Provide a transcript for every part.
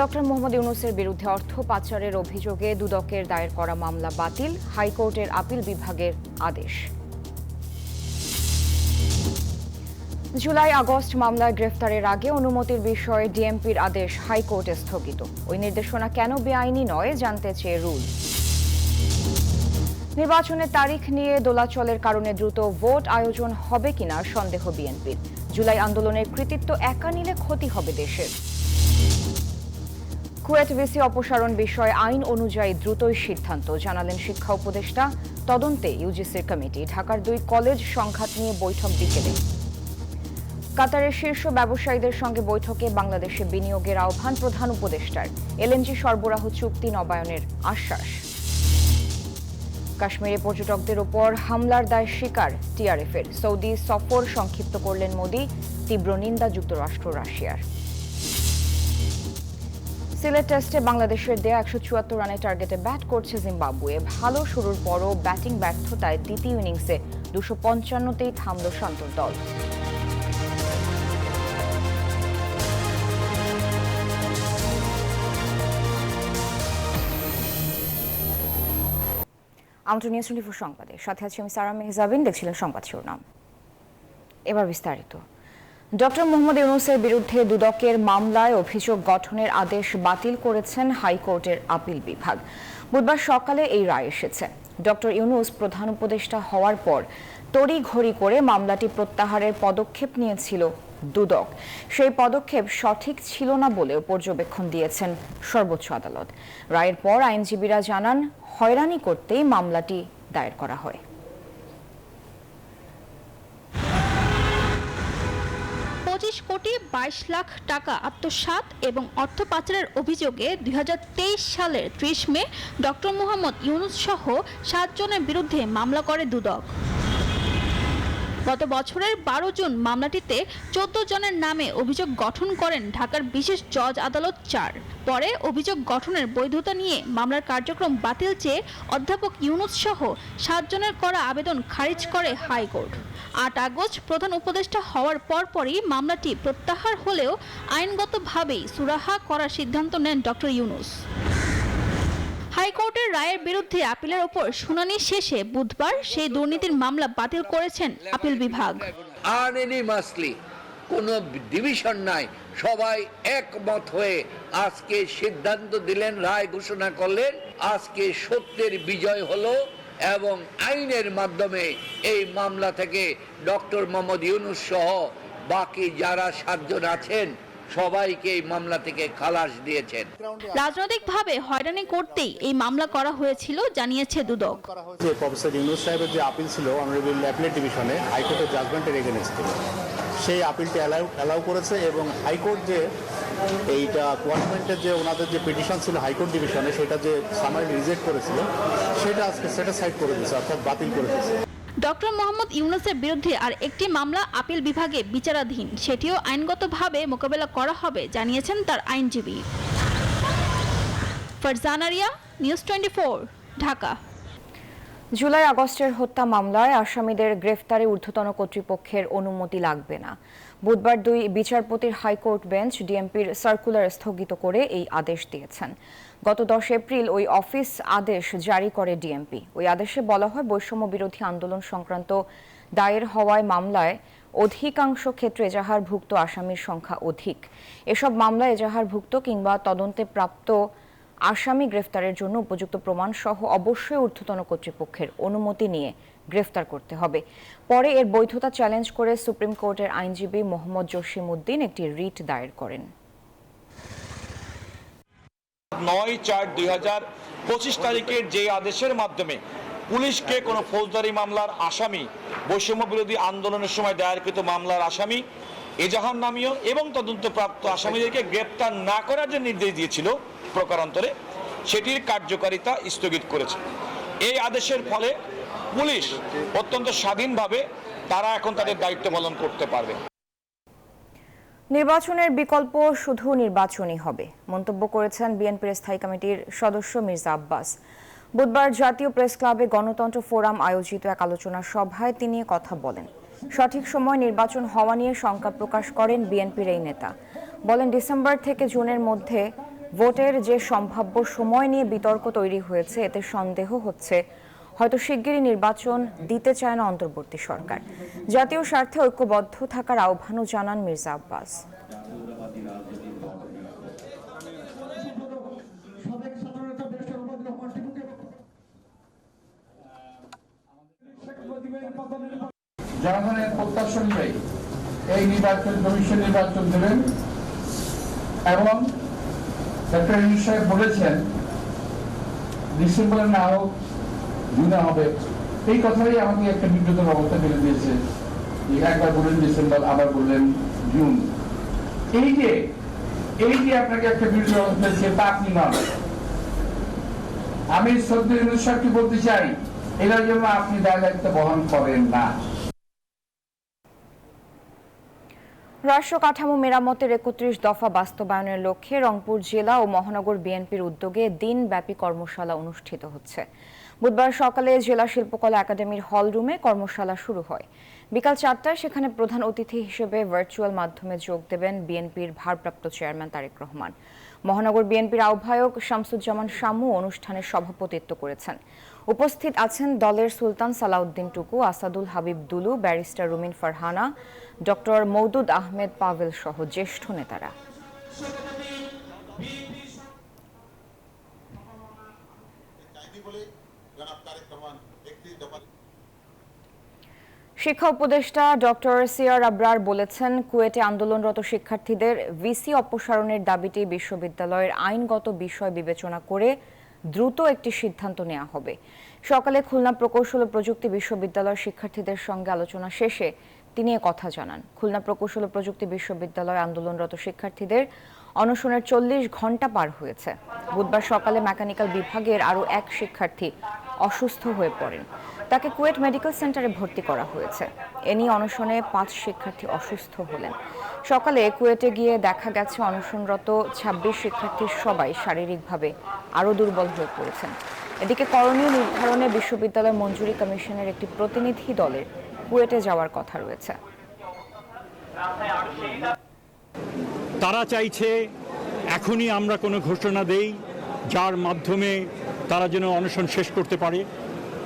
Doctor Mohammad ইউনূসের বিরুদ্ধে অর্থ পাচারের অভিযোগে দুদকের দায়ের করা মামলা বাতিল, হাইকোর্টের আপিল বিভাগের আদেশ। জুলাই আগস্ট মামলায় গ্রেফতারের আগে অনুমতির বিষয়ে ডিএমপির আদেশ হাইকোর্টে স্থগিত। ওই নির্দেশনা কেন বেআইনি নয় জানতে চেয়ে রুল। নির্বাচনের তারিখ নিয়ে দোলাচলের কারণে দ্রুত ভোট আয়োজন হবে কিনা সন্দেহ বিএনপির। জুলাই আন্দোলনের কৃতিত্ব একা নিলে ক্ষতি হবে দেশের। কুয়েট ভিসি অপসারণ বিষয়ে আইন অনুযায়ী দ্রুতই সিদ্ধান্ত জানালেন শিক্ষা উপদেষ্টা। তদন্তে ইউজিসির কমিটি। ঢাকার 2 কলেজ সংঘাত নিয়ে বৈঠক বিকেলে। কাতারের শীর্ষ ব্যবসায়ীদের সঙ্গে বৈঠকে বাংলাদেশে বিনিয়োগের আহ্বান প্রধান উপদেষ্টার। এলএনজি সরবরাহ চুক্তি নবায়নের আশ্বাস। কাশ্মীরে পর্যটকদের ওপর হামলার দায় স্বীকার টিআরএফের। সৌদি সফর সংক্ষিপ্ত করলেন মোদি। তীব্র নিন্দা যুক্তরাষ্ট্র রাশিয়ার। সিলেট টেস্টে বাংলাদেশের দেয়া 174 রানের টার্গেটে ব্যাট করছে জিম্বাবুয়ে। ভালো শুরুর পরও ব্যাটিং ব্যর্থতায় দ্বিতীয় ইনিংসে 255তেই থামল শান্তর দল। আমন্ত্রণ নিউজ 24 সংবাদে সাথে আছি আমি সারা মেহজাবিন। দেখছিলেন সংবাদ শিরোনাম, এবার বিস্তারিত। ডক্টর মোহাম্মদ ইউনূসের বিরুদ্ধে দুদকের মামলায় অভিযোগ গঠনের আদেশ বাতিল করেছেন হাইকোর্টের আপিল বিভাগ। বুধবার সকালে এই রায় এসেছে। ডক্টর ইউনূস প্রধান উপদেষ্টা হওয়ার পর তড়িঘড়ি করে মামলাটি প্রত্যাহারের পদক্ষেপ নিয়েছিল দুদক। সেই পদক্ষেপ সঠিক ছিল না বলেও পর্যবেক্ষণ দিয়েছেন সর্বোচ্চ আদালত। রায়ের পর আইনজীবীরা জানান, হয়রানি করতেই মামলাটি দায়ের করা হয়। কোটি 22 লাখ টাকা আত্মসাৎ এবং অর্থ পাচারের অভিযোগে 2023 সালের 30 মে ডক্টর মোহাম্মদ ইউনূস সহ 7 জনের বিরুদ্ধে মামলা করে দুদক। গত বছরের 12 জুন মামলাটিতে 14 জনের নামে অভিযোগ গঠন করেন ঢাকার বিশেষ জজ আদালত 4। পরে অভিযোগ গঠনের বৈধতা নিয়ে মামলার কার্যক্রম বাতিল চেয়ে অধ্যাপক ইউনূস সহ 7 জনের করা আবেদন খারিজ করে হাইকোর্ট। 8 আগস্ট প্রধান উপদেষ্টা হওয়ার পরপরই মামলাটি প্রত্যাহার হলেও আইনগতভাবেই সুরাহা করার সিদ্ধান্ত নেন ডক্টর ইউনূস। হাইকোর্টের রায়ের বিরুদ্ধে আপিলের ওপর শুনানি শেষে বুধবার সেই দুর্নীতির মামলা বাতিল করেছেন আপিল বিভাগ। আনএনিমাসলি কোনো ডিভিশন নাই, সবাই একমত হয়ে আজকে সিদ্ধান্ত দিলেন, রায় ঘোষণা করলেন। আজকে সত্যের বিজয় হলো এবং আইনের মাধ্যমে এই মামলা থেকে ডক্টর মোহাম্মদ ইউনূস সহ বাকি যারা 7 জন আছেন সবাইকে এই মামলা থেকে খালাস দিয়েছেন। রাজনৈতিকভাবে হয়রানি করতেই এই মামলা করা হয়েছিল জানিয়েছে দুদক। প্রফেসর ইউনূস সাহেবের যে আপিল ছিল অনারেবল অ্যাপিলেট ডিভিশনে হাইকোর্টের জাজমেন্টের এগেইনস্টে, সেই আপিলটা অ্যালাউ করেছে এবং হাইকোর্ট যে এইটা কোয়ার্টমেন্টের যে ওনাদের যে পিটিশন ছিল হাইকোর্ট ডিভিশনে, সেটা যে সামারি রিজেক্ট করেছিল সেটা আজকে সেটিসফাইড করে দিয়েছে, অর্থাৎ বাতিল করে দিয়েছে। ডক্টর মোহাম্মদ ইউনূসের বিরুদ্ধে আর একটি মামলা আপিল বিভাগে বিচারাধীন, সেটিও আইনগতভাবে মোকাবেলা করা হবে জানিয়েছেন তার আইনজীবী। ফারজানা রিয়া, নিউজ 24, ঢাকা। জুলাই আগস্টের হত্যা মামলায় আসামিদের গ্রেফতারে ঊর্ধ্বতন কর্তৃপক্ষের অনুমতি লাগবে না। বুধবার 2 বিচারপতির হাইকোর্ট বেঞ্চ ডিএমপির সার্কুলার স্থগিত করে এই আদেশ দিয়েছেন। গত 10 এপ্রিল ওই অফিস আদেশ জারি করে ডিএমপি। ওই আদেশে বলা হয়, বৈষম্য বিরোধী আন্দোলন সংক্রান্ত দায়ের হওয়ায় মামলায় অধিকাংশ ক্ষেত্রে এজাহারভুক্ত আসামির সংখ্যা অধিক। এসব মামলায় এজাহারভুক্ত কিংবা তদন্তে প্রাপ্ত আসামি গ্রেফতারের জন্য উপযুক্ত প্রমাণ সহ অবশ্যই ঊর্ধ্বতন কর্তৃপক্ষের অনুমতি নিয়ে গ্রেফতার করতে হবে। পরে এর বৈধতা চ্যালেঞ্জ করে সুপ্রিম কোর্টের আইনজীবী মোহাম্মদ জসিমউদ্দিন একটি রিট দায়ের করেন। 9/4/2025 তারিখের যে আদেশের মাধ্যমে পুলিশকে কোনো ফৌজদারি মামলার আসামি, বৈষম্য বিরোধী আন্দোলনের সময় দায়েরকৃত মামলার আসামি, এজাহার নামীয় এবং তদন্তপ্রাপ্ত আসামিদেরকে গ্রেপ্তার না করার যে নির্দেশ দিয়েছিল প্রকারান্তরে, সেটির কার্যকারিতা স্থগিত করেছে। এই আদেশের ফলে পুলিশ অত্যন্ত স্বাধীনভাবে তারা এখন তাদের দায়িত্ব পালন করতে পারবে। নির্বাচনের বিকল্প শুধু নির্বাচনই হবে, মন্তব্য করেছেন বিএনপির স্থায়ী কমিটির সদস্য মির্জা আব্বাস। বুধবার জাতীয় প্রেস ক্লাবে গণতন্ত্র ফোরাম আয়োজিত এক আলোচনা সভায় তিনি কথা বলেন। সঠিক সময় নির্বাচন হওয়া নিয়ে শঙ্কা প্রকাশ করেন বিএনপির এই নেতা। বলেন, ডিসেম্বর থেকে জুনের মধ্যে ভোটের যে সম্ভাব্য সময় নিয়ে বিতর্ক তৈরি হয়েছে, এতে সন্দেহ হচ্ছে হয়তো শিগগিরই নির্বাচন দিতে চায় না অন্তর্বর্তী সরকার। জাতীয় স্বার্থে ঐক্যবদ্ধ থাকার আহ্বানও জানান মির্জা আব্বাস। জনগণের প্রত্যাশা অনুযায়ী এই নির্বাচন কমিশন নির্বাচন দেবেন এবং ডক্টর ইউনূস সাহেব বলেছেন ডিসেম্বরে না হোক জুনে হবে। এই কথাই আমাকে একটা বিব্রতর অবস্থা ফেলে দিয়েছে। একবার বললেন ডিসেম্বর, আবার বললেন জুন। এই যে আপনাকে একটা বিব্রত অবস্থা দিয়েছে তা আপনি নন। আমি শ্রদ্ধেয় ইউনূস সাহেবকে বলতে চাই, এটার জন্য আপনি দায়-দায়িত্ব বহন করেন না। রাষ্ট্র কাঠামো মেরামতের ৩১ দফা বাস্তবায়নের লক্ষ্যে রংপুর জেলা ও মহানগর বিএনপির উদ্যোগে দিনব্যাপী কর্মশালা অনুষ্ঠিত হচ্ছে। বুধবার সকালে জেলা শিল্পকলা একাডেমির হল রুমে কর্মশালা শুরু হয়। বিকাল ৪টায় সেখানে প্রধান অতিথি হিসেবে ভার্চুয়াল মাধ্যমে যোগ দেবেন বিএনপির ভারপ্রাপ্ত চেয়ারম্যান তারেক রহমান। মহানগর বিএনপির আহ্বায়ক শামসুজ্জামান শামু অনুষ্ঠানের সভাপতিত্ব করেছেন। উপস্থিত আছেন দলের সুলতান সালাউদ্দিন টুকু, আসাদুল হাবিব দুলু, ব্যারিস্টার রুমিন ফারহানা, ডক্টর মওদুদ আহমেদ পাভেল সহ জ্যেষ্ঠ নেতারা। শিক্ষা উপদেষ্টা ডক্টর সিআর আবরার বলেছেন, কুয়েটে আন্দোলনরত শিক্ষার্থীদের ভিসি অপসারণের দাবিটি বিশ্ববিদ্যালয়ের আইনগত বিষয় বিবেচনা করে দ্রুত একটি সিদ্ধান্ত নেওয়া হবে। সকালে খুলনা প্রকৌশল ও প্রযুক্তি বিশ্ববিদ্যালয়ের শিক্ষার্থীদের সঙ্গে আলোচনা শেষে তিনি কথা জানান। খুলনা প্রকৌশল ও প্রযুক্তি বিশ্ববিদ্যালয়ে আন্দোলনরত শিক্ষার্থীদের অনশনের ৪০ ঘণ্টা পার হয়েছে। বুধবার সকালে মেকানিক্যাল বিভাগের আরও এক শিক্ষার্থী অসুস্থ হয়ে পড়েন। তাকে কুয়েট মেডিকেল সেন্টারে ভর্তি করা হয়েছে। এ নিয়ে অনশনে ৫ শিক্ষার্থী অসুস্থ হলেন। সকালে কুয়েটে গিয়ে দেখা গেছে অনশনরত ২৬ শিক্ষার্থীর সবাই শারীরিকভাবে আরও দুর্বল হয়ে পড়েছেন। এদিকে করণীয় নির্ধারণে বিশ্ববিদ্যালয় মঞ্জুরি কমিশনের একটি প্রতিনিধি দলের কুয়েটে যাওয়ার কথা রয়েছে। তারা চাইছে এখনই আমরা কোনো ঘোষণা দেই যার মাধ্যমে তারা যেন অনশন শেষ করতে পারে।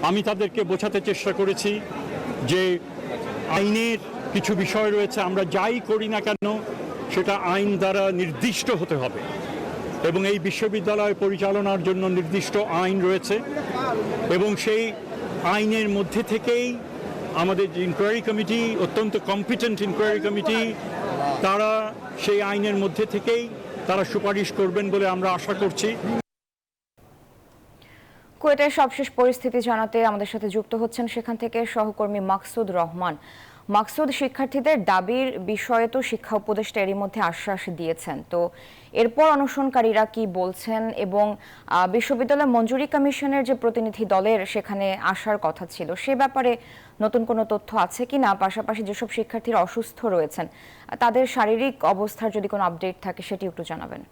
আমি তাদেরকে বোঝাতে চেষ্টা করেছি যে আইনের কিছু বিষয় রয়েছে, আমরা যাই করি না কেন সেটা আইন দ্বারা নির্দিষ্ট হতে হবে এবং এই বিশ্ববিদ্যালয় পরিচালনার জন্য নির্দিষ্ট আইন রয়েছে এবং সেই আইনের মধ্যে থেকেই আমাদের যে ইনকোয়ারি কমিটি, অত্যন্ত কম্পিটেন্ট ইনকোয়ারি কমিটি, তারা সেই আইনের মধ্যে থেকেই তারা সুপারিশ করবেন বলে আমরা আশা করছি। কুয়েটের সবশেষ পরিস্থিতি জানাতে আমাদের সাথে যুক্ত হচ্ছেন সেখান থেকে সহকর্মী মাকসুদ রহমান। মাকসুদ, শিক্ষার্থীদের দাবির বিষয়ে তো শিক্ষা উপদেষ্টা এরই মধ্যে আশ্বাস দিয়েছেন, তো এরপর অনশনকারীরা কি বলছেন এবং বিশ্ববিদ্যালয় মঞ্জুরি কমিশনের যে প্রতিনিধি দলের সেখানে আসার কথা ছিল সে ব্যাপারে নতুন কোনো তথ্য আছে কিনা? পাশাপাশি যেসব শিক্ষার্থীরা অসুস্থ রয়েছেন তাদের শারীরিক অবস্থার যদি কোনো আপডেট থাকে সেটি একটু জানাবেন।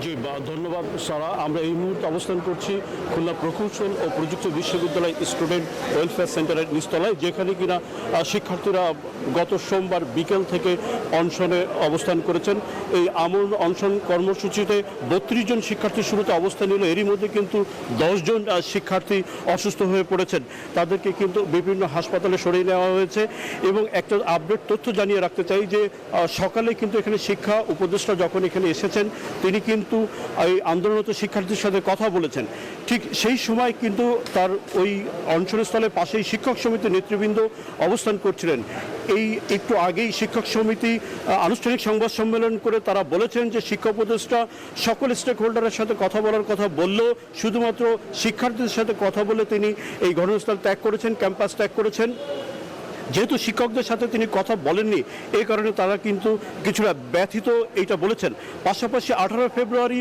জি ধন্যবাদ সারা। আমরা এই মুহূর্তে অবস্থান করছি খুলনা প্রকৌশল ও প্রযুক্তি বিশ্ববিদ্যালয় স্টুডেন্ট ওয়েলফেয়ার সেন্টারের নিচতলায়, যেখানে কিনা শিক্ষার্থীরা গত সোমবার বিকেল থেকে অনশনে অবস্থান করেছেন। এই আমরণ অনশন কর্মসূচিতে ৩২ জন শিক্ষার্থী শুরুতে অবস্থান নিল। এরই মধ্যে কিন্তু ১০ জন শিক্ষার্থী অসুস্থ হয়ে পড়েছেন। তাদেরকে কিন্তু বিভিন্ন হাসপাতালে সরিয়ে নেওয়া হয়েছে এবং একটা আপডেট তথ্য জানিয়ে রাখতে চাই যে সকালে কিন্তু এখানে শিক্ষা উপদেষ্টা যখন এখানে এসেছেন তিনি কিন্তু এই আন্দোলনরত শিক্ষার্থীর সাথে কথা বলেছেন। ঠিক সেই সময় কিন্তু তার ওই অনশনস্থলের পাশেই শিক্ষক সমিতির নেতৃবৃন্দ অবস্থান করছিলেন। এই একটু আগেই শিক্ষক সমিতি আনুষ্ঠানিক সংবাদ সম্মেলন করে তারা বলেছেন যে শিক্ষা উপদেষ্টা সকল স্টেক হোল্ডারের সাথে কথা বলার কথা বললেও শুধুমাত্র শিক্ষার্থীদের সাথে কথা বলে তিনি এই ঘটনাস্থল ত্যাগ করেছেন, ক্যাম্পাস ত্যাগ করেছেন। যেহেতু শিক্ষকদের সাথে তিনি কথা বলেননি, এই কারণে তারা কিন্তু কিছুটা ব্যথিত এইটা বলেছেন। পাশাপাশি 18 ফেব্রুয়ারি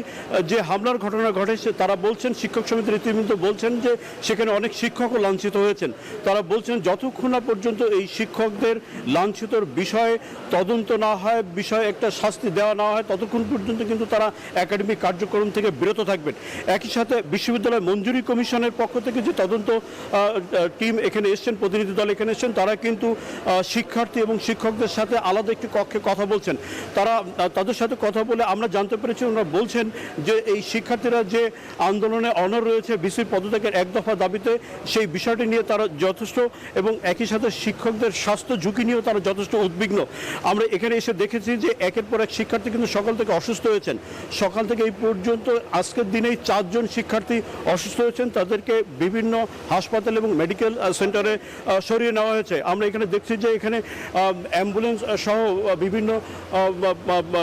যে হামলার ঘটনা ঘটেছে তারা বলছেন, শিক্ষক সমিতির নেতৃবৃন্দ বলছেন যে সেখানে অনেক শিক্ষকও লাঞ্ছিত হয়েছেন। তারা বলছেন যতক্ষণ না পর্যন্ত এই শিক্ষকদের লাঞ্ছিতর বিষয়ে তদন্ত না হয়, বিষয়ে একটা শাস্তি দেওয়া না হয়, ততক্ষণ পর্যন্ত কিন্তু তারা একাডেমিক কার্যক্রম থেকে বিরত থাকবেন। একই সাথে বিশ্ববিদ্যালয় মঞ্জুরি কমিশনের পক্ষ থেকে যে তদন্ত টিম এখানে এসছেন, প্রতিনিধি দল এখানে এসছেন, তারা কিন্তু কিন্তু শিক্ষার্থী এবং শিক্ষকদের সাথে আলাদা একটি কক্ষে কথা বলছেন। তাদের সাথে কথা বলে আমরা জানতে পেরেছি, ওনারা বলছেন যে এই শিক্ষার্থীরা যে আন্দোলনে অনড় রয়েছে বিসির পদত্যাগের এক দফা দাবিতে, সেই বিষয়টি নিয়ে তারা যথেষ্ট, এবং একই সাথে শিক্ষকদের স্বাস্থ্য ঝুঁকি নিয়েও তারা যথেষ্ট উদ্বিগ্ন। আমরা এখানে এসে দেখেছি যে একের পর এক শিক্ষার্থী কিন্তু সকাল থেকে অসুস্থ হয়েছেন। সকাল থেকে এই পর্যন্ত আজকের দিনেই 4 জন শিক্ষার্থী অসুস্থ হয়েছেন, তাদেরকে বিভিন্ন হাসপাতাল এবং মেডিকেল সেন্টারে সরিয়ে নেওয়া হয়েছে। আমরা এখানে দেখছি যে এখানে অ্যাম্বুলেন্স সহ বিভিন্ন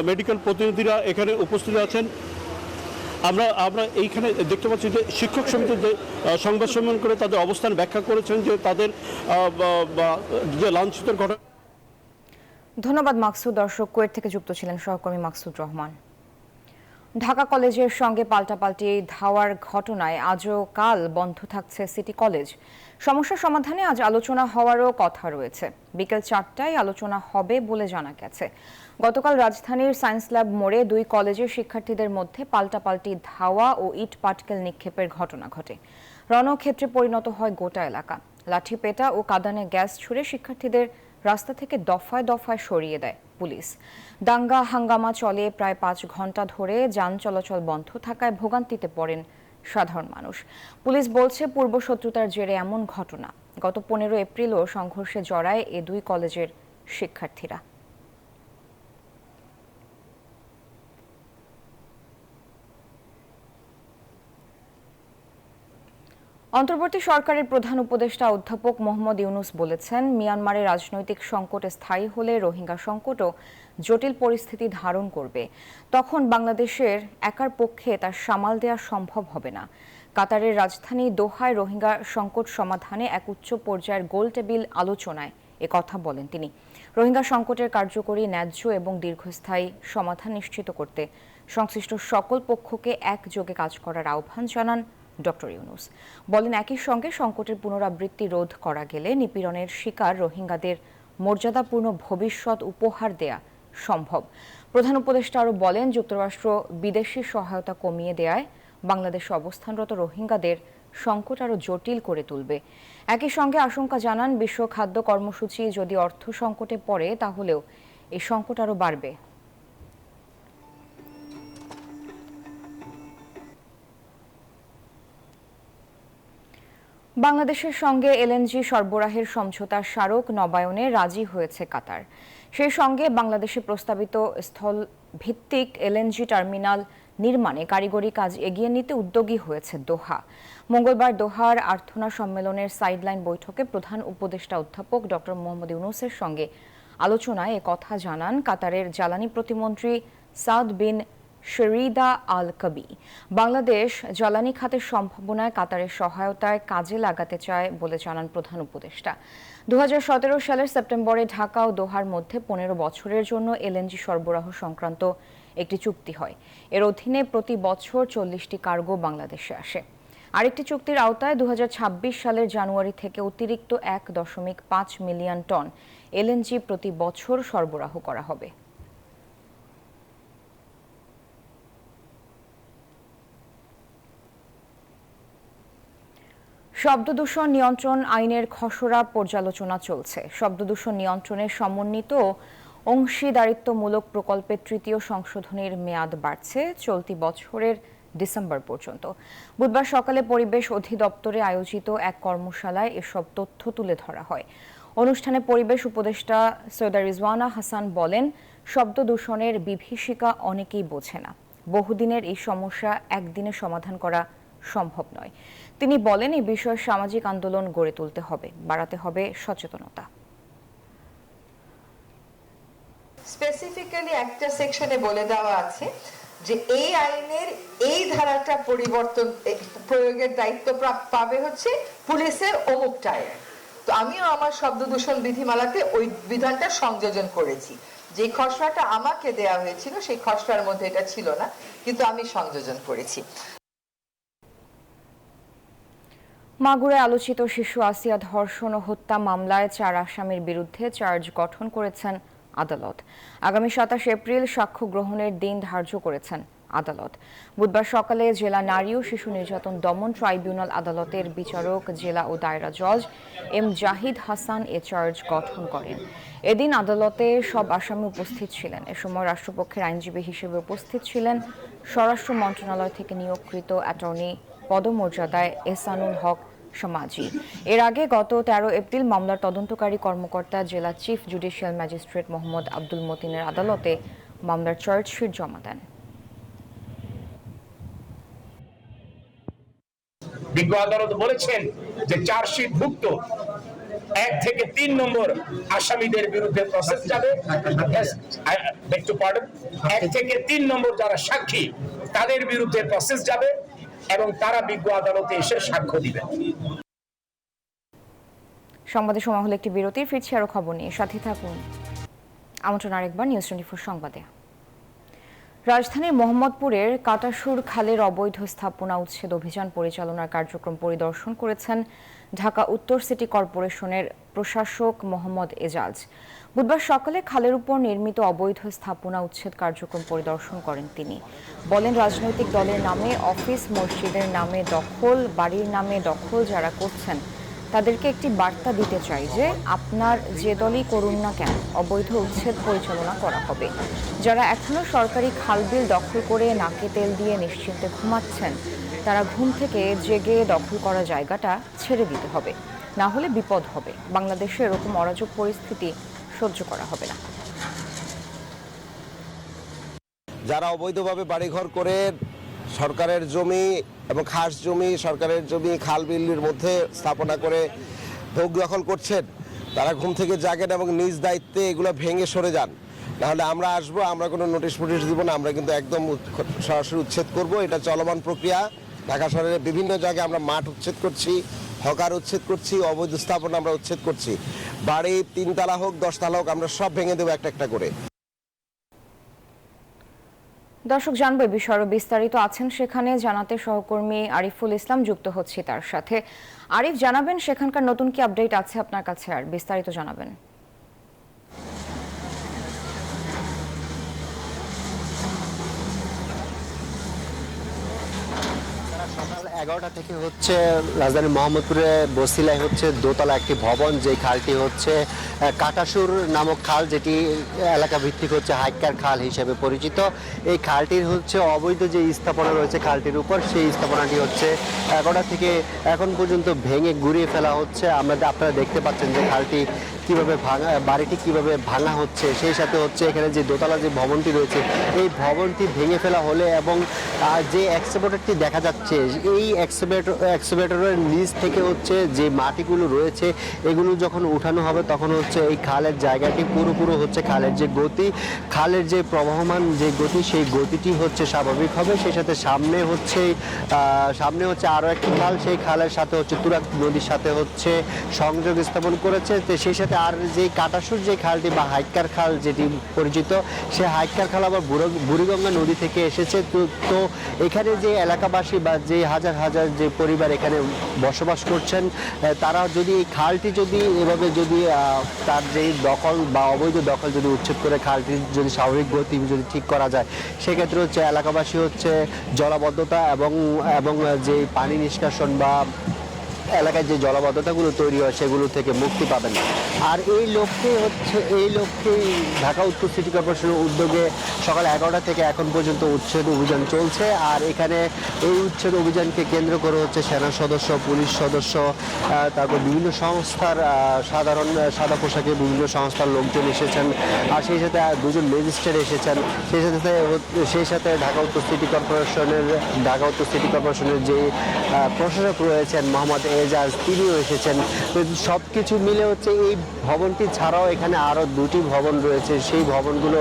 মেডিকেল প্রতিনিধিরা এখানে উপস্থিত আছেন। আমরা এইখানে দেখতে পাচ্ছি যে শিক্ষক সমিতির সংবাদ সম্মেলন করে তাদের অবস্থান ব্যাখ্যা করেছেন যে তাদের যে লাঞ্ছিতের ঘটনা। ধন্যবাদ মাকসুদ। দর্শক, কুয়েট থেকে যুক্ত ছিলেন সহকর্মী মাকসুদ রহমান। ঢাকা কলেজের সঙ্গে পাল্টাপাল্টি ধাওয়ার ঘটনায় আজও কাল বন্ধ থাকছে সিটি কলেজ। সমস্যা সমাধানে আজ আলোচনা হওয়ারও কথা রয়েছে। বিকেল 4টায় আলোচনা হবে বলে জানা গেছে। গতকাল রাজধানীর সায়েন্স ল্যাব মোড়ে 2 কলেজের শিক্ষার্থীদের মধ্যে পাল্টাপাল্টি ধাওয়া ও ইট পাটকেল নিক্ষেপের ঘটনা ঘটে। রণক্ষেত্রে পরিণত হয় গোটা এলাকা। লাঠিপেটা ও কাঁদানে গ্যাস ছুড়ে শিক্ষার্থীদের রাস্তা থেকে দফায় দফায় সরিয়ে দেয় পুলিশ। দাঙ্গা হাঙ্গামা চলে প্রায় 5 ঘন্টা ধরে। যান চলাচল বন্ধ থাকায় ভোগান্তিতে পড়েন সাধারণ মানুষ। পুলিশ বলছে পূর্বশত্রুতার জেরে এমন ঘটনা। গত 15 এপ্রিলও সংঘর্ষে জড়ায় এ 2 কলেজের শিক্ষার্থীরা। অন্তর্বর্তী সরকারের প্রধান উপদেষ্টা অধ্যাপক মোহাম্মদ ইউনূস বলেছেন, মিয়ানমারে রাজনৈতিক সংকট স্থায়ী হলে রোহিঙ্গা সংকটও জটিল পরিস্থিতি ধারণ করবে। তখন বাংলাদেশের একার পক্ষে তা সামাল দেওয়া সম্ভব হবে না। কাতারের রাজধানী দোহায় রোহিঙ্গা সংকট সমাধানে এক উচ্চ পর্যায়ের গোলটেবিল আলোচনায় কথা বলেন তিনি। রোহিঙ্গা সংকটের কার্যকরী, ন্যায্য এবং দীর্ঘস্থায়ী সমাধান নিশ্চিত করতে সংশ্লিষ্ট সকল পক্ষকে একযোগে কাজ করার আহ্বান জানান ডক্টর ইউনূস। বলেন, একই সঙ্গে সংকটের পুনরাবৃত্তি রোধ করা গেলে নিপীড়নের শিকার রোহিঙ্গাদের মর্যাদাপূর্ণ ভবিষ্যৎ উপহার দেয়া সম্ভব। প্রধান উপদেষ্টা আরও বলেন, যুক্তরাষ্ট্র বিদেশি সহায়তা কমিয়ে দেয়ায় বাংলাদেশে অবস্থানরত রোহিঙ্গাদের সংকট আরও জটিল করে তুলবে। একই সঙ্গে আশঙ্কা জানান, বিশ্ব খাদ্য কর্মসূচি যদি অর্থ সংকটে পড়ে তাহলেও এই সংকট আরও বাড়বে। বাংলাদেশের সঙ্গে এলএনজি সরবরাহের সমঝোতা স্মারক নবায়নে রাজি হয়েছে কাতার। সেই সঙ্গে বাংলাদেশে প্রস্তাবিত স্থল ভিত্তিক এলএনজি টার্মিনাল নির্মাণে কারিগরি কাজ এগিয়ে নিতে উদ্যোগী হয়েছে দোহা। মঙ্গলবার দোহার আর্থনা সম্মেলনের সাইডলাইন বৈঠকে প্রধান উপদেষ্টা অধ্যাপক ডক্টর মোহাম্মদ ইউনূসের সঙ্গে আলোচনায় কথা জানান কাতারের জ্বালানি প্রতিমন্ত্রী সাদ বিন শরিদা আল কবি। বাংলাদেশ জ্বালানি খাতের সম্ভাবনায় কাতারের সহায়তায় কাজে লাগাতে চায় বলে জানান প্রধান উপদেষ্টা। 2017 সালের সেপ্টেম্বরে ঢাকা ও দোহার মধ্যে 15 বছরের জন্য এলএনজি সরবরাহ সংক্রান্ত একটি চুক্তি হয়। এর অধীনে প্রতি বছর 40টি কার্গো বাংলাদেশে আসে। আরেকটি চুক্তির আওতায় 2026 সালের জানুয়ারি থেকে অতিরিক্ত 1.5 মিলিয়ন টন এলএনজি প্রতি বছর সরবরাহ করা হবে। শব্দদূষণ নিয়ন্ত্রণ আইনের খসড়া পর্যালোচনা চলছে। শব্দদূষণ নিয়ন্ত্রণের সমন্বিত অংশীদারিত্বমূলক প্রকল্পের 3য় সংশোধনীর মেয়াদ বাড়ছে চলতি বছরের ডিসেম্বর পর্যন্ত। বুধবার সকালে পরিবেশ অধিদপ্তরে আয়োজিত এক কর্মশালায় এসব তথ্য তুলে ধরা হয়। অনুষ্ঠানে পরিবেশ উপদেষ্টা সৈয়দা রিজওয়ানা হাসান বলেন, শব্দ দূষণের বিভীষিকা অনেকেই বোঝে না। বহুদিনের এই সমস্যা একদিনে সমাধান করা সম্ভব নয়। তিনি বলেন, এই বিষয়ে সামাজিক আন্দোলন গড়ে তুলতে হবে, বাড়াতে হবে সচেতনতা। স্পেসিফিক্যালি একটা সেকশনে বলে দেওয়া আছে যে এই আইনের এই ধারাটা পরিবর্তন প্রয়োগের দায়িত্ব পাবে হচ্ছে পুলিশের অমুক টাইম। তো আমিও আমার শব্দ দূষণ বিধিমালাতে ওই বিধানটা সংযোজন করেছি। যে খসড়াটা আমাকে দেয়া হয়েছিল সেই খসড়ার মধ্যে এটা ছিল না, কিন্তু আমি সংযোজন করেছি। মাগুরায় আলোচিত শিশু আসিয়া ধর্ষণ ও হত্যা মামলায় 4 আসামির বিরুদ্ধে চার্জ গঠন করেছেন আদালত। আগামী 27 এপ্রিল সাক্ষ্য গ্রহণের দিন ধার্য করেছেন আদালত। বুধবার সকালে জেলা নারী ও শিশু নির্যাতন দমন ট্রাইব্যুনাল আদালতের বিচারক জেলা ও দায়রা জজ এম জাহিদ হাসান এ চার্জ গঠন করেন। এদিন আদালতে সব আসামি উপস্থিত ছিলেন। এ সময় রাষ্ট্রপক্ষের আইনজীবী হিসেবে উপস্থিত ছিলেন স্বরাষ্ট্র মন্ত্রণালয় থেকে নিয়োগকৃত অ্যাটর্নি পদমর্যাদায় এহসানুল হক সমাজি। এর আগে গত 13 এপ্রিল মামলার তদন্তকারী কর্মকর্তা জেলা chief judicial magistrate Mohammad Abdul মতিনের আদালতে মামলার চার্জশিট জমা দেন। বিজ্ঞ আদালত বলেছেন যে চার্জশিট ভুক্ত 1 থেকে 3 নম্বর আসামিদের বিরুদ্ধে প্রসেস যাবে। 1 থেকে 3 নম্বর যারা সাক্ষী তাদের বিরুদ্ধে প্রসেস যাবে এবং তারা বিজ্ঞ আদালতে এসে সাক্ষ্য দিবেন। সংবাদে সময় হলো একটি বিরতির, ফিরছি আরো খবর নিয়ে, সাথে থাকুন। আমন্ত্রণ আরেকবার নিউজ 24 সংবাদে। রাজধানীর মোহাম্মদপুরের কাটাসুর খালের অবৈধ স্থাপনা উচ্ছেদ অভিযান পরিচালনার কার্যক্রম পরিদর্শন করেছেন ঢাকা উত্তর সিটি কর্পোরেশনের প্রশাসক মোহাম্মদ এজাজ। বুধবার সকালে খালের উপর নির্মিত অবৈধ স্থাপনা উচ্ছেদ কার্যক্রম পরিদর্শন করেন তিনি। বলেন, রাজনৈতিক দলের নামে অফিস, মসজিদের নামে দখল, বাড়ির নামে দখল যারা করছেন তাদেরকে একটি বার্তা দিতে চাই যে আপনার যে দলই করুন না কেন, অবৈধ উচ্ছেদ পরিচালনা করা হবে। যারা এখনো সরকারি খালবিল দখল করে নাকে তেল দিয়ে নিশ্চিন্তে ঘুমাচ্ছেন, তারা ঘুম থেকে জেগে দখল করা জায়গাটা ছেড়ে দিতে হবে, না হলে বিপদ হবে। বাংলাদেশে এরকম অরাজক পরিস্থিতি সহ্য করা হবে না। যারা অবৈধভাবে বাড়িঘর করে সরকারের জমি এবং খাস জমি, সরকারের জমি খাল বিলের মধ্যে স্থাপনা করে ভোগ দখল করছেন, তারা ঘুম থেকে জাগেন এবং নিজ দায়িত্বে এগুলো ভেঙে সরে যান। নাহলে আমরা আসবো, আমরা কোনো নোটিশ ফোটিশ দিব না, আমরা কিন্তু একদম সরাসরি উচ্ছেদ করব। এটা চলমান প্রক্রিয়া। ঢাকা শহরের বিভিন্ন জায়গায় আমরা মাঠ উচ্ছেদ করছি, হকার উচ্ছেদ করছি, অবৈধ স্থাপনা আমরা উচ্ছেদ করছি। বাড়ি 3 তলা হোক 10 তলা হোক, আমরা সব ভেঙে দেবো একটা একটা করে। দর্শক, জানবো এই বিষয়ে আরো বিস্তারিত আছেন সেখানে জানাতে সহকর্মী আরিফুল ইসলাম যুক্ত হচ্ছে তার সাথে। আরিফ, জানাবেন সেখানকার নতুন কি আপডেট আছে আপনার কাছে, আর বিস্তারিত জানাবেন। 11টা থেকে হচ্ছে রাজধানী মোহাম্মদপুরে বসিলায় হচ্ছে দোতলা একটি ভবন, যে খালটি হচ্ছে কাটাসুর নামক খাল, যেটি এলাকা ভিত্তিক হচ্ছে হাইকার খাল হিসেবে পরিচিত। এই খালটির হচ্ছে অবৈধ যে স্থাপনা রয়েছে খালটির উপর, সেই স্থাপনাটি হচ্ছে 11টা থেকে এখন পর্যন্ত ভেঙে গুড়িয়ে ফেলা হচ্ছে। আপনারা দেখতে পাচ্ছেন যে খালটি কিভাবে ভাঙা, বাড়িটি কিভাবে ভাঙা হচ্ছে। সেই সাথে হচ্ছে এখানে যে দোতলা যে ভবনটি রয়েছে, এই ভবনটি ভেঙে ফেলা হলে এবং যে এক্সকাভেটরটি দেখা যাচ্ছে, এই এক্সকাভেটরের নিচ থেকে হচ্ছে যে মাটিগুলো রয়েছে এগুলো যখন উঠানো হবে তখন হচ্ছে এই খালের জায়গাটি পুরোপুরো হচ্ছে খালের যে গতি, খালের যে প্রবহমান যে গতি, সেই গতিটি হচ্ছে স্বাভাবিক হবে। সেই সাথে সামনে হচ্ছে আরও একটি খাল, সেই খালের সাথে হচ্ছে তুরাগ নদীর সাথে হচ্ছে সংযোগ স্থাপন করেছে। তো সেই সাথে আর যে কাটাসুর যে খালটি বা হাইকার খাল যেটি পরিচিত, সে হাইকার খাল আবার বুড়িগঙ্গা নদী থেকে এসেছে। তো এখানে যে এলাকাবাসী বা যে হাজার হাজার যে পরিবার এখানে বসবাস করছেন, তারা যদি এই খালটি যদি এভাবে যদি তার যে দখল বা অবৈধ দখল যদি উচ্ছেদ করে খালটির যদি স্বাভাবিক গতি যদি ঠিক করা যায়, সেক্ষেত্রে হচ্ছে এলাকাবাসী হচ্ছে জলাবদ্ধতা এবং যে পানি নিষ্কাশন বা এলাকায় যে জলাবদ্ধতাগুলো তৈরি হয় সেগুলো থেকে মুক্তি পাবেন। আর এই লক্ষ্যে ঢাকা উত্তর সিটি কর্পোরেশনের উদ্যোগে সকাল 11টা থেকে এখন পর্যন্ত উচ্ছেদ অভিযান চলছে। আর এখানে এই উচ্ছেদ অভিযানকে কেন্দ্র করে হচ্ছে সেনা সদস্য, পুলিশ সদস্য, তারপর বিভিন্ন সংস্থার সাদা পোশাকে বিভিন্ন সংস্থার লোকজন এসেছেন। আর সেই সাথে 2জন ম্যাজিস্ট্রেট এসেছেন। সেই সাথে ঢাকা উত্তর সিটি কর্পোরেশনের যে প্রশাসক রয়েছেন মোহাম্মদ এজাজ, তিনিও এসেছেন। তো সব কিছু মিলে হচ্ছে এই ভবনটি ছাড়াও এখানে আরও 2টি ভবন রয়েছে, সেই ভবনগুলো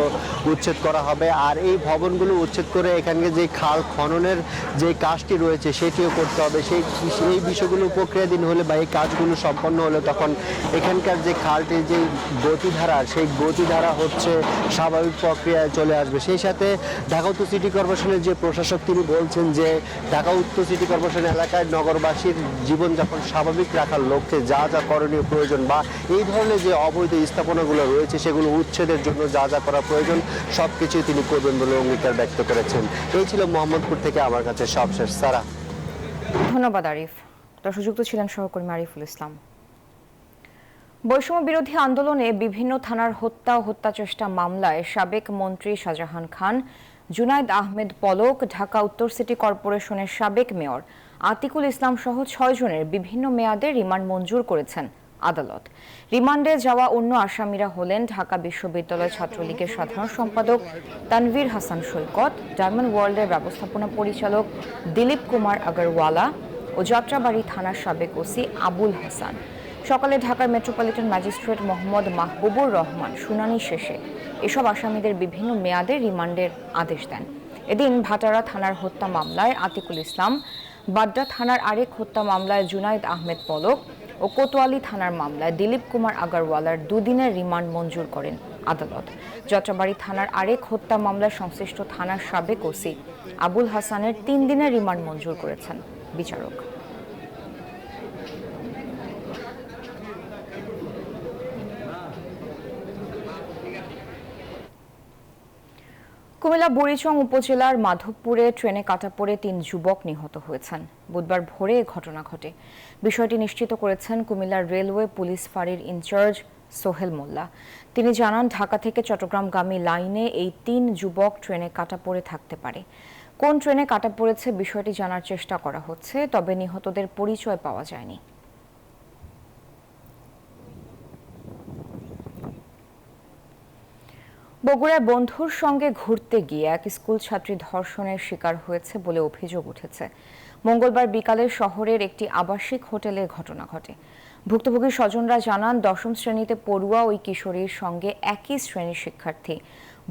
উচ্ছেদ করা হবে। আর এই ভবনগুলো উচ্ছেদ করে এখানে যে খাল খননের যে কাজটি রয়েছে সেটিও করতে হবে। সেই বিষয়গুলো প্রক্রিয়াধীন হলে বা এই কাজগুলো সম্পন্ন হলে তখন এখানকার যে খালটির যে গতিধারা, সেই গতিধারা হচ্ছে স্বাভাবিক প্রক্রিয়ায় চলে আসবে। সেই সাথে ঢাকা উত্তর সিটি কর্পোরেশনের যে প্রশাসক তিনি বলছেন যে ঢাকা উত্তর সিটি কর্পোরেশন এলাকায় নগরবাসীর জীবনযাপন জীবনযাপন স্বাভাবিক রাখার লক্ষ্যে যা যা করণীয় প্রয়োজন বা এই ধরনের যে অবৈধ স্থাপনাগুলো রয়েছে সেগুলো উচ্ছেদের জন্য যা যা করা প্রয়োজন সবকিছুই তিনি করবেন বলে অঙ্গীকার ব্যক্ত করেছেন। এই ছিল মোহাম্মদপুর থেকে আমার কাছে সবশেষ। সারা, ধন্যবাদ আরিফ। দর্শকযুক্ত ছিলেন সহকর্মী আরিফুল ইসলাম। বৈষম্য বিরোধী আন্দোলনে বিভিন্ন থানার হত্যা ও হত্যাচেষ্টা মামলায় সাবেক মন্ত্রী শাহজাহান খান, জুনায়েদ আহমেদ পলক, ঢাকা উত্তর সিটি কর্পোরেশনের সাবেক মেয়র আতিকুল ইসলাম সহ 6 জনের বিভিন্ন মেয়াদে রিমান্ড মঞ্জুর করেছেন আদালত। রিমান্ডে যাওয়া অন্য আসামিরা হলেন ঢাকা বিশ্ববিদ্যালয় ছাত্রলীগের সাধারণ সম্পাদক তানভীর হাসান সৈকত, ডায়মন্ড ওয়ার্ল্ডের ব্যবস্থাপনা পরিচালক দিলীপ কুমার আগরওয়ালা ও যাত্রাবাড়ী থানার সাবেক ওসি আবুল হাসান। সকালে ঢাকার মেট্রোপলিটন ম্যাজিস্ট্রেট মোহাম্মদ মাহবুবুর রহমান শুনানি শেষে এসব আসামিদের বিভিন্ন মেয়াদে রিমান্ডের আদেশ দেন। এদিন ভাটারা থানার হত্যা মামলায় আতিকুল ইসলাম, বাড্ডা থানার আরেক হত্যা মামলায় জুনায়েদ আহমেদ পলক ও কোতোয়ালি থানার মামলায় দিলীপ কুমার আগরওয়ালার 2 দিনের রিমান্ড মঞ্জুর করেন আদালত। যাত্রাবাড়ী থানার আরেক হত্যা মামলায় সংশ্লিষ্ট থানার সাবেক ওসি আবুল হাসানের 3 দিনের রিমান্ড মঞ্জুর করেছেন বিচারক। কুমিল্লা বুড়িচং উপজেলার মাধবপুরে ট্রেনে কাটা পড়ে 3 যুবক নিহত হয়েছেন। বুধবার ভোরে এ ঘটনা ঘটে। বিষয়টি নিশ্চিত করেছেন কুমিল্লার রেলওয়ে পুলিশ ফাঁড়ির ইনচার্জ সোহেল মোল্লা। তিনি জানান, ঢাকা থেকে চট্টগ্রামগামী লাইনে এই 3 যুবক ট্রেনে কাটা পড়ে থাকতে পারে। কোন ট্রেনে কাটা পড়েছে বিষয়টি জানার চেষ্টা করা হচ্ছে, তবে নিহতদের পরিচয় পাওয়া যায়নি। বগুড়ায় বন্ধুর সঙ্গে ঘুরতে গিয়ে এক স্কুল ছাত্রী ধর্ষণের শিকার হয়েছে বলে অভিযোগ উঠেছে। মঙ্গলবার বিকালে শহরের একটি আবাসিক হোটেলে ঘটনা ঘটে। ভুক্তভোগী স্বজনরা জানান, 10ম শ্রেণীতে পড়ুয়া ওই কিশোরীর সঙ্গে একই শ্রেণীর শিক্ষার্থী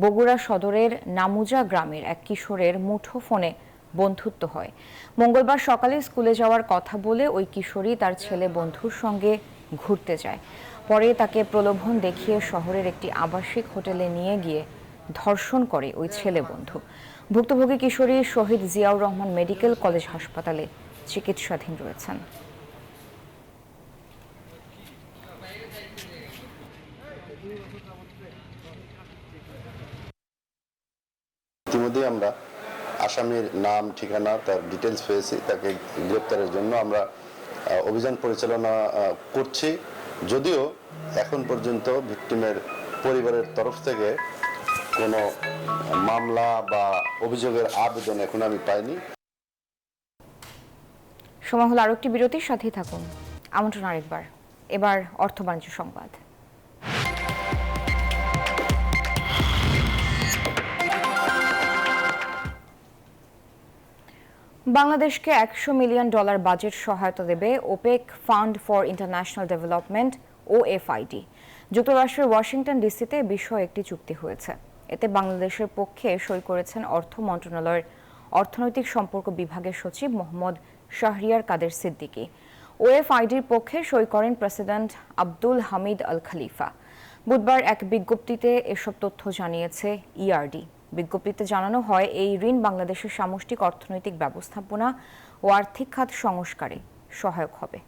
বগুড়া সদরের নামুজা গ্রামের এক কিশোরের মুঠোফোনে বন্ধুত্ব হয়। মঙ্গলবার সকালে স্কুলে যাওয়ার কথা বলে ওই কিশোরী তার ছেলে বন্ধুর সঙ্গে ঘুরতে যায়। পরে তাকে প্রলোভন দেখিয়ে শহরের একটি আবাসিক হোটেলে নিয়ে গিয়ে ধর্ষণ করে ওই ছেলে বন্ধু। ভুক্তভোগী কিশোরী শহীদ জিয়াউর রহমান মেডিকেল কলেজ হাসপাতালে চিকিৎসাধীন রয়েছেন। ইতিমধ্যে আমরা আসামির নাম, ঠিকানা, তার ডিটেলস পেয়েছি। তাকে গ্রেপ্তারের জন্য আমরা অভিযান পরিচালনা করছি। যদিও এখন পর্যন্ত ভিকটিমের পরিবারের তরফ থেকে কোনো মামলা বা অভিযোগের আবেদন এখন আমি পাইনি। সময় হলো আরেকটি বিরতির সাথেই থাকুন। আমন্ত্রণ আরেকবার। এবার অর্থ বাণিজ্য সংবাদ। বাংলাদেশকে $100 মিলিয়ন বাজেট সহায়তা দেবে opaque fund for international development OFID। যুক্তরাষ্ট্রের ওয়াশিংটন ডিসিতে বিষয়ে একটি চুক্তি হয়েছে। এতে বাংলাদেশের পক্ষে সই করেছেন অর্থ মন্ত্রণালয়ের অর্থনৈতিক সম্পর্ক বিভাগের সচিব মোহাম্মদ শাহরিয়ার কাদের সিদ্দিকী। OFIDর পক্ষে সই করেন প্রেসিডেন্ট আব্দুল হামিদ আল খলিফা। বুধবার এক বিজ্ঞপ্তিতে এসব তথ্য জানিয়েছে ERD। বিজ্ঞপ্তিতে জানানো হয়, এই ঋণ বাংলাদেশের সামষ্টিক অর্থনৈতিক ব্যবস্থাপনা ও আর্থিক খাত সংস্কারে সহায়ক হবে।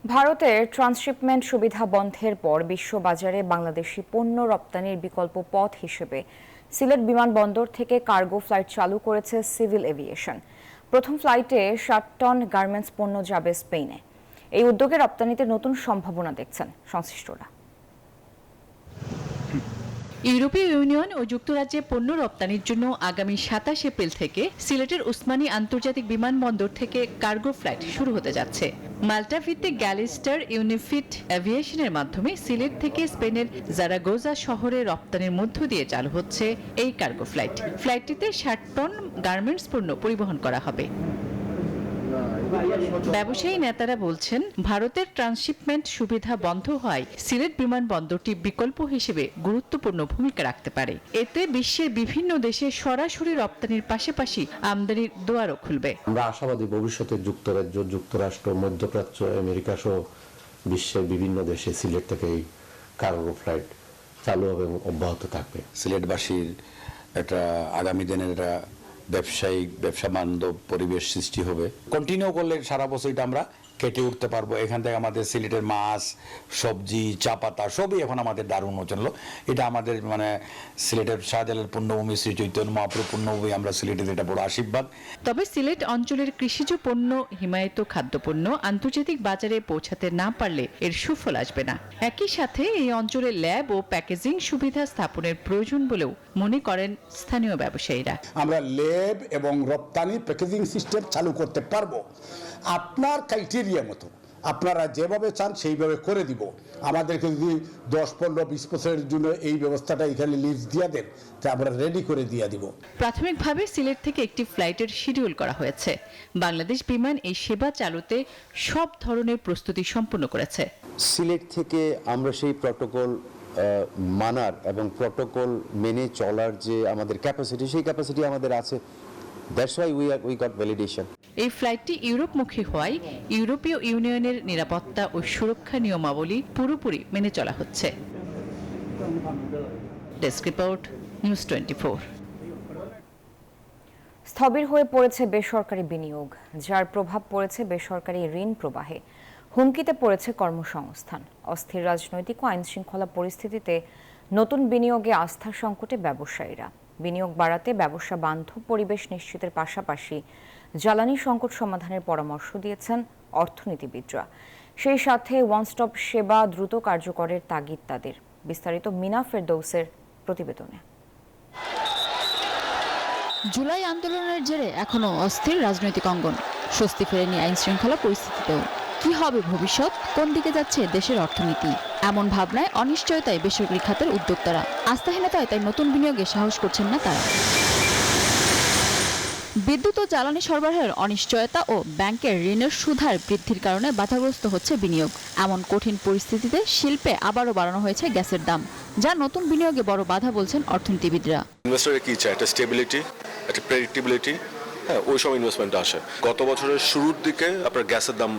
ভারতের ট্রান্সশিপমেন্ট সুবিধা বন্ধের পর বিশ্ববাজারে বাংলাদেশি পণ্য রপ্তানির বিকল্প পথ হিসেবে সিলেট বিমানবন্দর থেকে কার্গো ফ্লাইট চালু করেছে সিভিল এভিয়েশন। প্রথম ফ্লাইটে 60 টন গার্মেন্টস পণ্য যাবে স্পেনে। এই উদ্যোগে রপ্তানিতে নতুন সম্ভাবনা দেখছেন সংশ্লিষ্টরা। ইউরোপীয় ইউনিয়ন ও যুক্তরাজ্যে পণ্য রপ্তানির জন্য আগামী 27 এপ্রিল থেকে সিলেটের উসমানী আন্তর্জাতিক বিমানবন্দর থেকে কার্গো ফ্লাইট শুরু হতে যাচ্ছে। মাল্টা ভিত্তিক গ্যালিস্টার ইউনিফিট এভিয়েশনের মাধ্যমে সিলেট থেকে স্পেনের জারাগোজা শহরে রপ্তানির মধ্য দিয়ে চালু হচ্ছে এই কার্গো ফ্লাইট। ফ্লাইটটিতে 60 টন গার্মেন্টস পণ্য পরিবহন করা হবে। ব্যবসায়ী নেতারা বলছেন, ভারতের ট্রান্সশিপমেন্ট সুবিধা বন্ধ হয় সিলেট বিমানবন্দরটি বিকল্প হিসেবে গুরুত্বপূর্ণ ভূমিকা রাখতে পারে। এতে বিশ্বের বিভিন্ন দেশে সরাসরি রপ্তানির পাশাপাশি আমদানির দুয়ারও খুলবে। আমরা আশাবাদী ভবিষ্যতে যুক্তরাজ্য, যুক্তরাষ্ট্র, মধ্যপ্রাচ্য, আমেরিকা সহ বিশ্বের বিভিন্ন দেশে সিলেট থেকে এই কার্গো ফ্লাইট চালু হবে এবং অব্যাহত থাকবে। সিলেটবাসীর একটা আগামী দিনের একটা ব্যবসা বান্ধব পরিবেশ সৃষ্টি হবে। কন্টিনিউ করলে সারা বছর এটা আমরা কেটে উঠতে পারবো। এখান থেকে আমাদের সিলেটের মাছ, সবজি, চা পাতা সবই এখন আমাদের দারুণ উন্নয়ন হলো। এটা আমাদের মানে সিলেটের শাহজালাল পূর্ণভূমি, শ্রী চৈতন্য মহাপ্রভু পূর্ণভূমি, আমরা সিলেটের এটা বড় আশীর্বাদ। তবে সিলেট অঞ্চলের কৃষিজ পণ্য, হিমায়িত খাদ্যপণ্য আন্তর্জাতিক বাজারে পৌঁছাতে না পারলে এর সুফল আসবে না। একই সাথে এই অঞ্চলে ল্যাব ও প্যাকেজিং সুবিধা স্থাপনের প্রয়োজন বলেও মনে করেন স্থানীয় ব্যবসায়ীরা। আমরা ল্যাব এবং রপ্তানি প্যাকেজিং সিস্টেম চালু করতে পারবো। আপনার ক্রাইটেরিয়া মতো আপনারা যেভাবে চান সেইভাবে করে দিব। আমাদেরকে যদি 10, 15, 20 বছরের জন্য এই ব্যবস্থাটা এখানে লিজ দিয়ে দেন, তা আমরা রেডি করে দিয়ে দিব। প্রাথমিকভাবে সিলেট থেকে একটি ফ্লাইটের শিডিউল করা হয়েছে। বাংলাদেশ বিমান এই সেবা চালুতে সব ধরনের প্রস্তুতি সম্পন্ন করেছে। সিলেট থেকে আমরা সেই প্রটোকল মানার এবং প্রটোকল মেনে চলার যে আমাদের ক্যাপাসিটি, সেই ক্যাপাসিটি আমাদের আছে। That's why we got validation. এই ফ্লাইটটি ইউরোপমুখী হওয়ায় ইউরোপীয় ইউনিয়নের নিরাপত্তা ও সুরক্ষা নিয়মাবলী পুরোপুরি মেনে চলা হচ্ছে। Desk report, news 24। স্থবির হয়ে পড়েছে বেসরকারি বিনিয়োগ, যার প্রভাব পড়েছে বেসরকারি ঋণ প্রবাহে। হুমকিতে পড়েছে কর্মসংস্থান। অস্থির রাজনৈতিক ও আইন শৃঙ্খলা পরিস্থিতিতে নতুন বিনিয়োগে আস্থা সংকটে ব্যবসায়ীরা। বিনিয়োগ বাড়াতে ব্যবসা বান্ধব পরিবেশ নিশ্চিতের পাশাপাশি জ্বালানি সংকট সমাধানের পরামর্শ দিয়েছেন অর্থনীতিবিদরা। সেই সাথে ওয়ান স্টপ সেবা দ্রুত কার্যকরের তাগিদ তাদের। বিস্তারিত মিনা ফেরদৌসের প্রতিবেদনে। জুলাই আন্দোলনের জেরে এখনো অস্থির রাজনৈতিক অঙ্গন, স্বস্তি ফেরেনি আইন শৃঙ্খলা পরিস্থিতিতেও। কি হবে ভবিষ্যৎ, কোন দিকে যাচ্ছে দেশের অর্থনীতি, এমন ভাবনায় অনিশ্চয়তায় বেসরকারি খাতের উদ্যোক্তারা। আস্থাহীনতায় তাই নতুন বিনিয়োগে সাহস করছেন না তারা। বিদ্যুৎ ও জ্বালানি সরবরাহের অনিশ্চয়তা ও ব্যাংকের ঋণের সুদহার বৃদ্ধির কারণে বাধাগ্রস্ত হচ্ছে বিনিয়োগ। এমন কঠিন পরিস্থিতিতে শিল্পে আবারও বাড়ানো হয়েছে গ্যাসের দাম, যা নতুন বিনিয়োগে বড় বাধা বলছেন অর্থনীতিবিদরা। ইনভেস্টরে কি চায়? একটা স্টেবিলিটি, একটা প্রেডিক্টেবিলিটি। হ্যাঁ, ওই সব ইনভেস্টমেন্ট আসে। গত বছরের শুরুর দিকে আপনার গ্যাসের দাম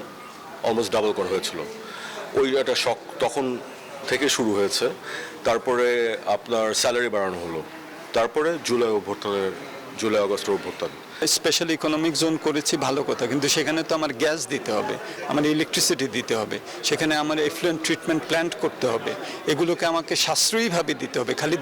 অলমোস্ট ডাবল করা হয়েছিল। ওই একটা শক তখন থেকে শুরু হয়েছে। তারপরে আপনার স্যালারি বাড়ানো হলো। তারপরে জুলাই আগস্টের অভ্যুত্থান। স্পেশাল ইকোনমিক জোন করেছি, ভালো কথা, কিন্তু সেখানে তো আমার গ্যাস দিতে হবে, আমার ইলেকট্রিসিটি দিতে হবে, সেখানে আমার এফ্লুয়েন্ট ট্রিটমেন্ট প্ল্যান্ট করতে হবে। এগুলোকে আমাকে সাশ্রয়ীভাবে দিতে হবে, খালি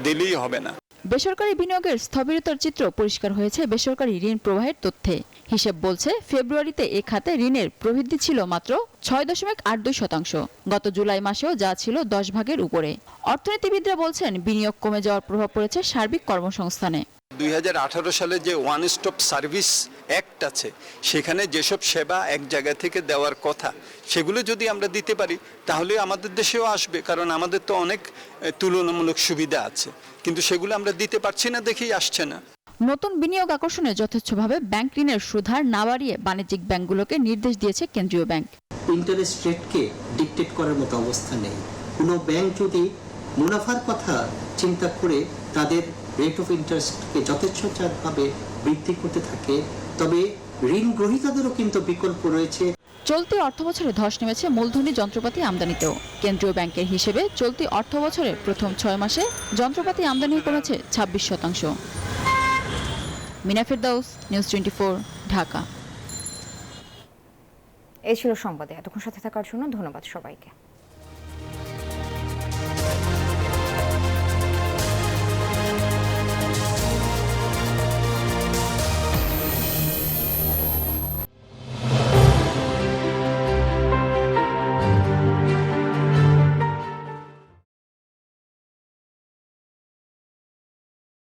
দিলেই হবে না। বেসরকারি বিনিয়োগের স্থবিরতার চিত্র পরিষ্কার হয়েছে বেসরকারি ঋণ প্রবাহের তথ্যে। হিসেব বলছে ফেব্রুয়ারিতে এ খাতে ঋণের প্রবৃদ্ধি ছিল মাত্র 6.82%। গত জুলাই মাসেও যা ছিল 10 ভাগের উপরে। অর্থনীতিবিদরা বলছেন বিনিয়োগ কমে যাওয়ার প্রভাব পড়েছে সার্বিক কর্মসংস্থানে। 2018 সালে যে ওয়ান স্টপ সার্ভিস অ্যাক্ট আছে, সেখানে যেসব সেবা এক জায়গা থেকে দেওয়ার কথা, সেগুলো যদি আমরা দিতে পারি তাহলে আমাদের দেশেও আসবে। কারণ আমাদের তো অনেক তুলনামূলক সুবিধা আছে, কিন্তু সেগুলো আমরা দিতে পারছি না দেখেই আসছে না। নতুন বিনিয়োগ আকর্ষণে যথেচ্ছভাবে ব্যাংক ঋণের সুদহার না বাড়িয়ে বাণিজ্যিক ব্যাংকগুলোকে নির্দেশ দিয়েছে কেন্দ্রীয় ব্যাংক। ইন্টারেস্ট রেটকে ডিকটেট করার মতো অবস্থা নেই। কোনো ব্যাংক যদি মুনাফার কথা চিন্তা করে তাদের রেট অফ ইন্টারেস্টকে যথেচ্ছভাবে বৃদ্ধি করতে থাকে, তবে ঋণ গ্রহীতাদেরও কিন্তু বিকল্প রয়েছে। চলতি অর্থবছরে ধস নেমেছে মূলধনী যন্ত্রপাতি আমদানিতেও। কেন্দ্রীয় ব্যাংকের হিসেবে চলতি অর্থবছরে প্রথম 6 মাসে যন্ত্রপাতি আমদানি কমেছে 26%। মিনা ফেরদৌস, নিউজ 24, ঢাকা। এই ছিল সংবাদে। এতক্ষণ সাথে থাকার জন্য ধন্যবাদ সবাইকে।